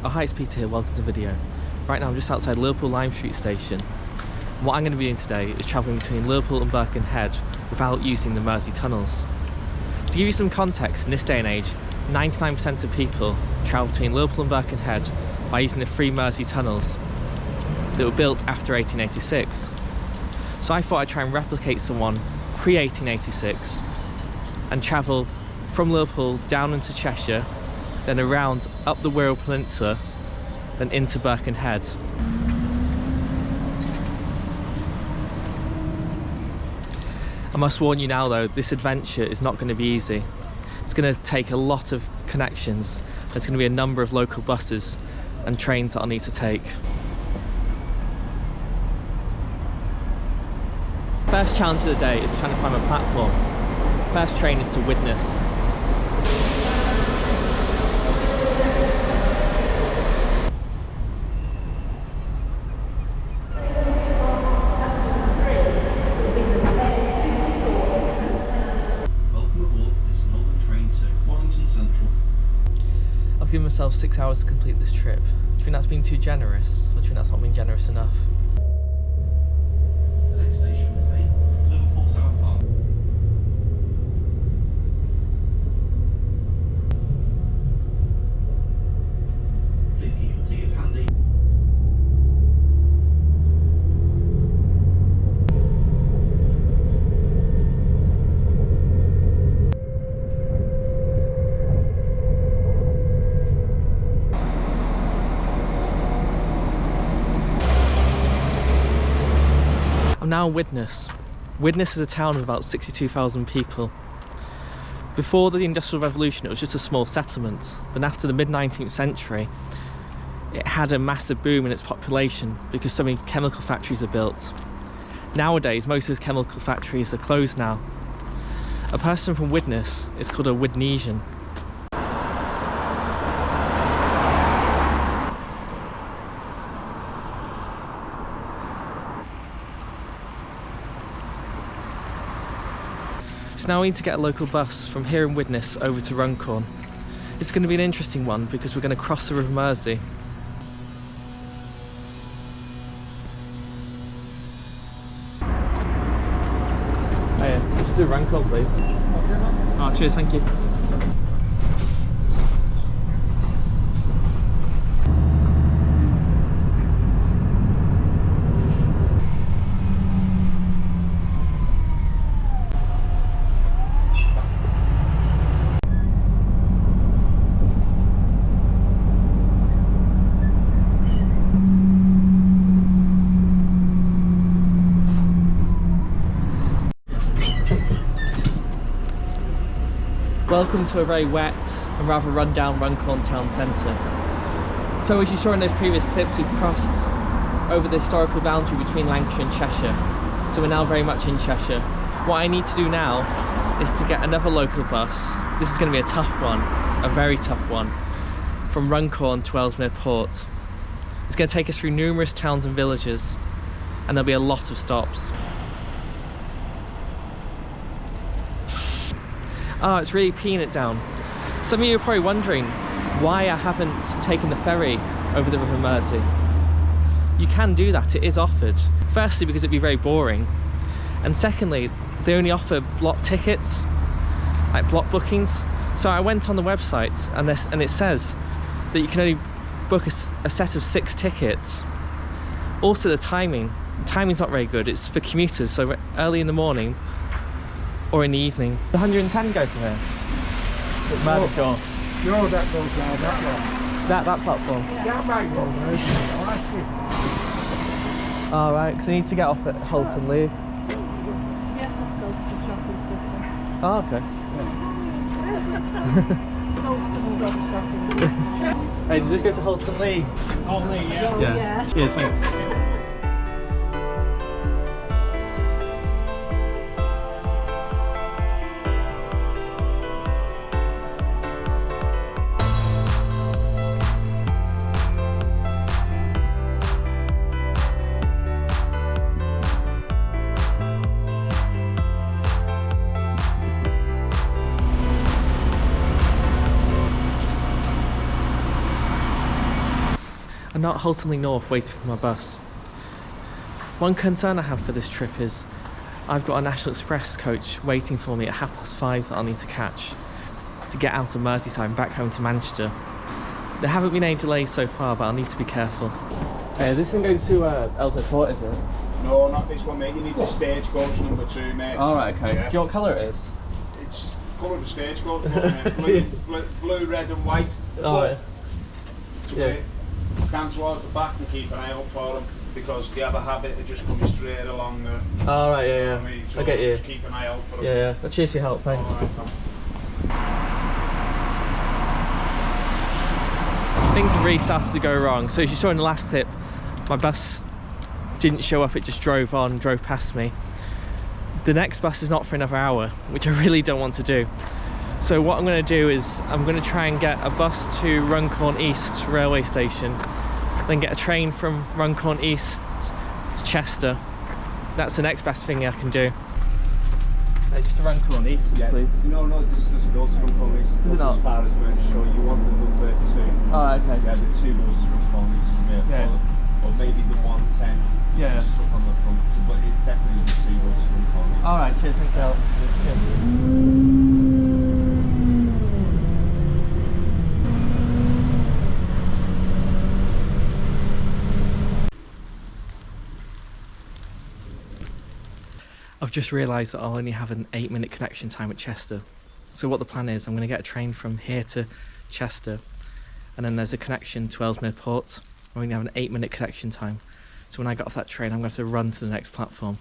Oh hi, it's Peter here, welcome to the video. Right now I'm just outside Liverpool Lime Street station. What I'm going to be doing today is travelling between Liverpool and Birkenhead without using the Mersey tunnels. To give you some context, in this day and age, 99% of people travel between Liverpool and Birkenhead by using the 3 Mersey tunnels that were built after 1886. So I thought I'd try and replicate someone pre-1886 and travel from Liverpool down into Cheshire, then around up the Wirral Peninsula, then into Birkenhead. I must warn you now though, this adventure is not going to be easy. It's going to take a lot of connections. There's going to be a number of local buses and trains that I'll need to take. First challenge of the day is trying to find a platform. First train is to Widnes. I've given myself 6 hours to complete this trip. Do you think that's been too generous? Or do you think that's not been generous enough? The next station will be Liverpool South Park. Please keep your tickets handy. I'm now in Widnes. Widnes is a town of about 62,000 people. Before the Industrial Revolution it was just a small settlement, but after the mid-19th century it had a massive boom in its population because so many chemical factories are built. Nowadays most of those chemical factories are closed now. A person from Widnes is called a Widnesian. So now we need to get a local bus from here in Widnes over to Runcorn. It's going to be an interesting one because we're going to cross the River Mersey. Hiya, just do Runcorn please. Oh cheers, thank you. Welcome to a very wet and rather run-down Runcorn town centre. So as you saw in those previous clips, we've crossed over the historical boundary between Lancashire and Cheshire. So we're now very much in Cheshire. What I need to do now is to get another local bus. This is going to be a tough one, a very tough one, from Runcorn to Ellesmere Port. It's going to take us through numerous towns and villages, and there'll be a lot of stops. Oh, it's really peeing it down. Some of you are probably wondering why I haven't taken the ferry over the River Mersey. You can do that, it is offered. Firstly, because it'd be very boring. And secondly, they only offer block tickets, like block bookings. So I went on the website and it says that you can only book a set of 6 tickets. Also the timing's not very good. It's for commuters, so early in the morning or in the evening. 110 go from here. Sure. No, that goes down that one. That platform? That might go there. All right, because I need to get off at Holton Lee. Yes, this goes to Shopping City. Oh, okay. Most of them go to Shopping City. Hey, does this go to Holton Lee? Holton Lee, yeah. So, yeah. Cheers, thanks. We're not haltingly north waiting for my bus. One concern I have for this trip is I've got a National Express coach waiting for me at 5:30 that I'll need to catch to get out of Merseyside and back home to Manchester. There haven't been any delays so far, but I'll need to be careful. This isn't going to Ellesmere Port, is it? No, not this one, mate. You need the stagecoach number 2, mate. Alright, okay. Yeah. Do you know what colour it is? It's colour of the stagecoach, mate. Blue, red and white. Alright. Yeah. Stand towards the back and keep an eye out for them, because they have a habit of just coming straight along the... Alright, yeah, You know yeah. what I mean? So I get you. just keep an eye out for them. Yeah, yeah. Well, cheers for your help, thanks. Alright, come. Things have really started to go wrong. So as you saw in the last clip, my bus didn't show up, it just drove past me. The next bus is not for another hour, which I really don't want to do. So what I'm going to do is I'm going to try and get a bus to Runcorn East railway station, then get a train from Runcorn East to Chester. That's the next best thing I can do. Just to Runcorn East, Yeah. please. No, this doesn't go to Runcorn East. Does it not? As far as we're sure. You want the number 2. Oh, okay. Yeah, the 2 goes to Runcorn East from here. Yeah. Or maybe the 110. Yeah. Just up on the front. But it's definitely the 2 goes to Runcorn East. Alright, cheers, thanks for your help. Cheers. I've just realised that I'll only have an 8-minute connection time at Chester. So what the plan is, I'm going to get a train from here to Chester, and then there's a connection to Ellesmere Port. I'm going to have an 8-minute connection time. So when I get off that train, I'm going to have to run to the next platform.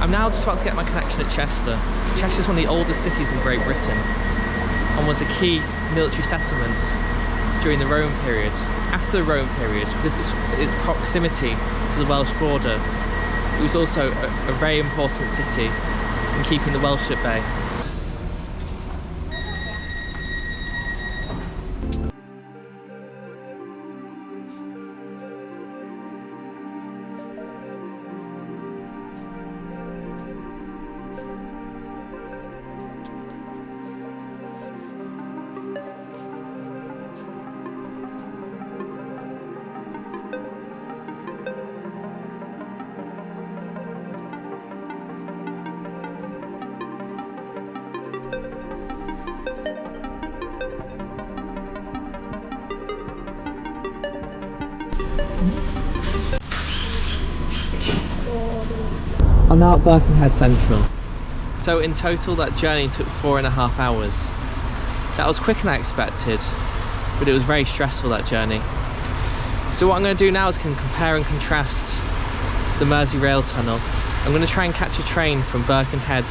I'm now just about to get my connection at Chester. Chester's one of the oldest cities in Great Britain and was a key military settlement during the Roman period. After the Roman period, because its proximity to the Welsh border, it was also a very important city in keeping the Welsh at bay. I'm now at Birkenhead Central. So in total that journey took 4.5 hours. That was quicker than I expected, but it was very stressful, that journey. So what I'm going to do now is compare and contrast the Mersey Rail tunnel. I'm going to try and catch a train from Birkenhead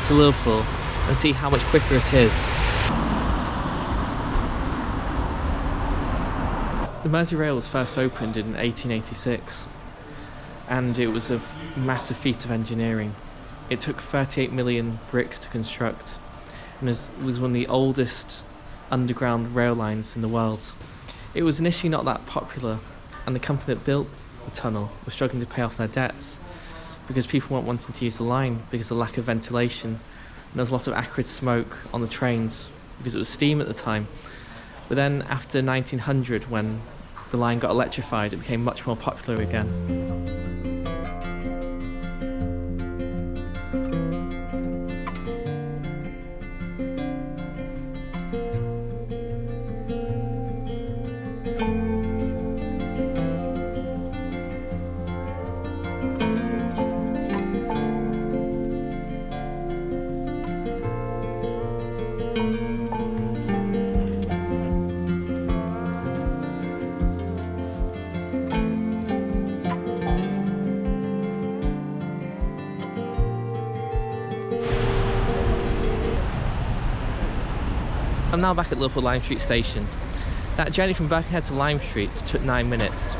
to Liverpool and see how much quicker it is. The Mersey Rail was first opened in 1886. And it was a massive feat of engineering. It took 38 million bricks to construct and was one of the oldest underground rail lines in the world. It was initially not that popular, and the company that built the tunnel was struggling to pay off their debts because people weren't wanting to use the line because of the lack of ventilation, and there was a lot of acrid smoke on the trains because it was steam at the time. But then after 1900, when the line got electrified, it became much more popular again. I'm now back at Liverpool Lime Street station. That journey from Birkenhead to Lime Street took 9 minutes.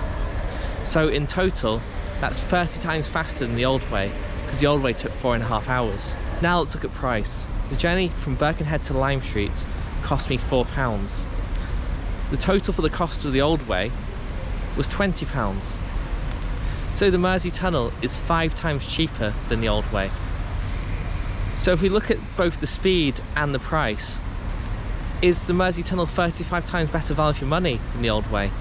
So in total, that's 30 times faster than the old way, because the old way took 4.5 hours. Now let's look at price. The journey from Birkenhead to Lime Street cost me £4. The total for the cost of the old way was £20. So the Mersey Tunnel is 5 times cheaper than the old way. So if we look at both the speed and the price, is the Mersey Tunnel 35 times better value for money than the old way?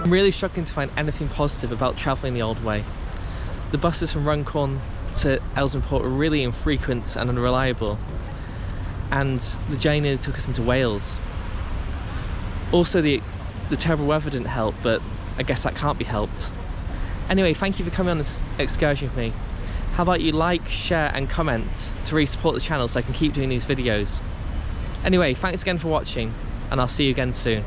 I'm really struggling to find anything positive about travelling the old way. The buses from Runcorn to Ellesmere were really infrequent and unreliable, and the journey nearly took us into Wales. Also, the terrible weather didn't help, but I guess that can't be helped. Anyway, thank you for coming on this excursion with me. How about you like, share and comment to really support the channel so I can keep doing these videos. Anyway, thanks again for watching, and I'll see you again soon.